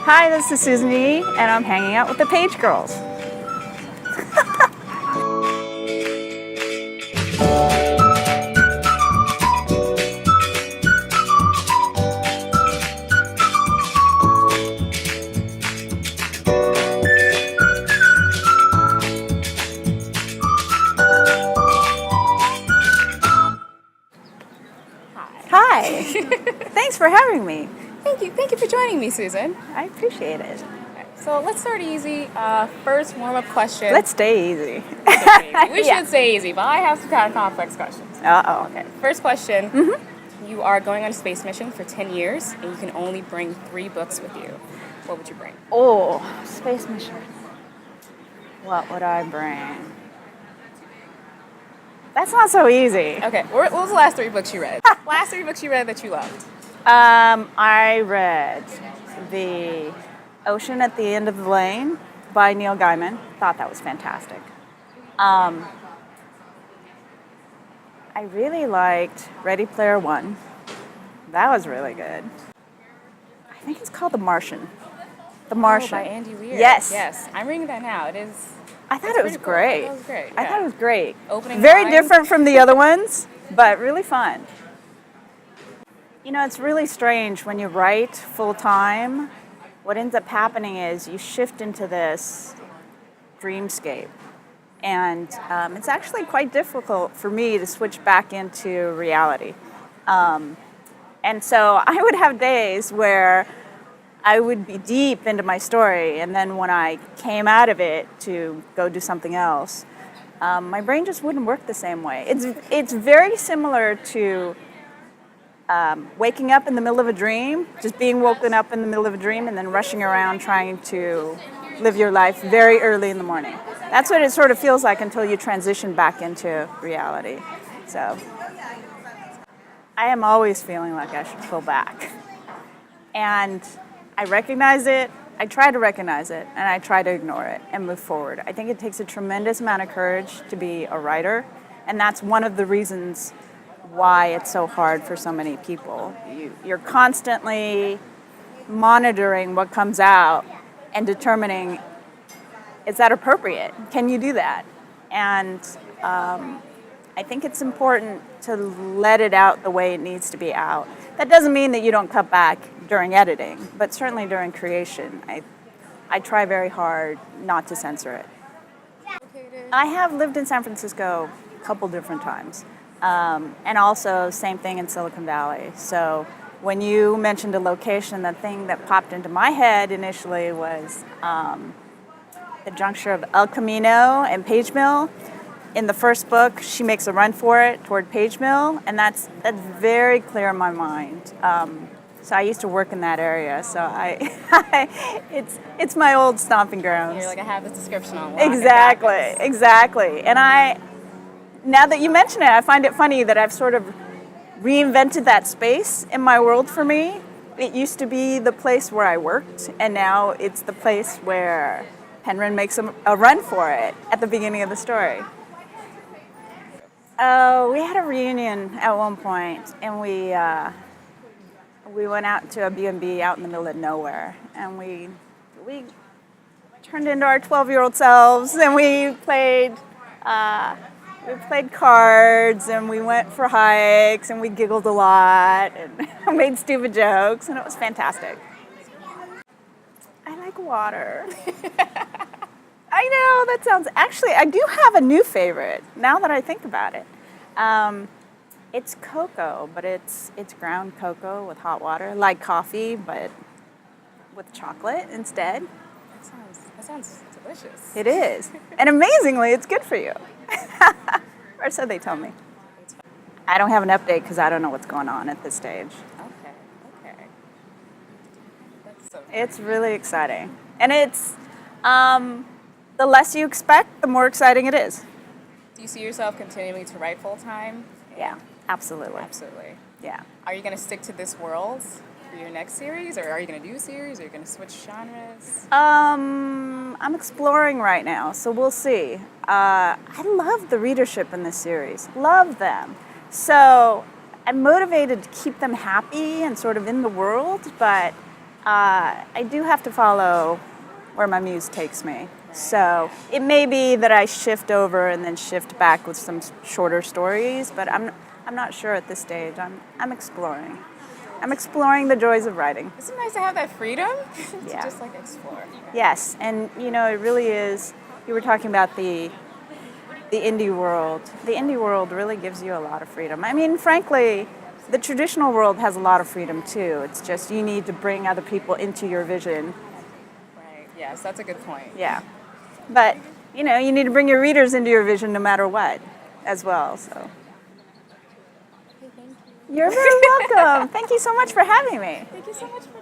Hi, this is Susan E., and I'm hanging out with the Page Girls. Hi. Thanks for having me. Thank you for joining me, Susan. I appreciate it. So let's start easy. First warm-up question. Let's stay easy. We should stay easy, but I have some kind of complex questions. Uh-oh. Okay. First question. You are going on a space mission for 10 years, and you can only bring 3 books with you. What would you bring? Oh, space mission. What would I bring? That's not so easy. Okay. What was the last 3 books you read? Last 3 books you read that you loved? I read The Ocean at the End of the Lane by Neil Gaiman. Thought that was fantastic. I really liked Ready Player One. That was really good. I think it's called The Martian. The Martian. Oh, by Andy Weir. Yes. Yes. I'm reading that now. It is. I thought it was pretty cool. great. I thought it was great. I thought it was great. Opening Very lines. different from the other ones, but really fun. You know, it's really strange when you write full time. What ends up happening is you shift into this dreamscape. And it's actually quite difficult for me to switch back into reality. And so I would have days where I would be deep into my story, and then when I came out of it to go do something else, my brain just wouldn't work the same way. It's very similar to waking up in the middle of a dream, just being woken up in the middle of a dream and then rushing around trying to live your life very early in the morning. That's what it sort of feels like until you transition back into reality. So I am always feeling like I should pull back. And I recognize it, I try to recognize it, and I try to ignore it and move forward. I think it takes a tremendous amount of courage to be a writer, and that's one of the reasons why it's so hard for so many people. You're constantly monitoring what comes out and determining, is that appropriate? Can you do that? And I think it's important to let it out the way it needs to be out. That doesn't mean that you don't cut back during editing, but certainly during creation, I try very hard not to censor it. I have lived in San Francisco a couple different times. And also, same thing in Silicon Valley. So when you mentioned a location, the thing that popped into my head initially was the juncture of El Camino and Page Mill. In the first book, she makes a run for it toward Page Mill, and that's very clear in my mind. So I used to work in that area, so it's my old stomping grounds. You're like, I have this description on lock. Exactly. And now that you mention it, I find it funny that I've sort of reinvented that space in my world for me. It used to be the place where I worked, and now it's the place where Penryn makes a run for it at the beginning of the story. Oh, we had a reunion at one point, and we went out to a B&B out in the middle of nowhere, and we turned into our 12-year-old selves, and we played cards, and we went for hikes, and we giggled a lot, and made stupid jokes, and it was fantastic. I like water. I know, that sounds... Actually, I do have a new favorite, now that I think about it. It's cocoa, but it's ground cocoa with hot water, like coffee, but with chocolate instead. That sounds delicious. It is. And amazingly, it's good for you. Or so they tell me. I don't have an update because I don't know what's going on at this stage. Okay. That's so It's really exciting. And it's, the less you expect, the more exciting it is. Do you see yourself continuing to write full time? Yeah, absolutely. Absolutely. Yeah. Are you going to stick to this world for your next series, or are you going to do a series? Are you going to switch genres? I'm exploring right now, so we'll see. I love the readership in this series. Love them. So I'm motivated to keep them happy and sort of in the world, but I do have to follow where my muse takes me. So it may be that I shift over and then shift back with some shorter stories, but I'm not sure at this stage. I'm exploring. I'm exploring the joys of writing. Isn't it nice to have that freedom to Yeah. just like explore? Yes, and you know, it really is. You were talking about the indie world. The indie world really gives you a lot of freedom. I mean, frankly, the traditional world has a lot of freedom too. It's just you need to bring other people into your vision. Right. Yes, that's a good point. Yeah. But, you know, you need to bring your readers into your vision no matter what as well. So Okay, thank you. you're very welcome. Thank you so much for having me. Thank you so much for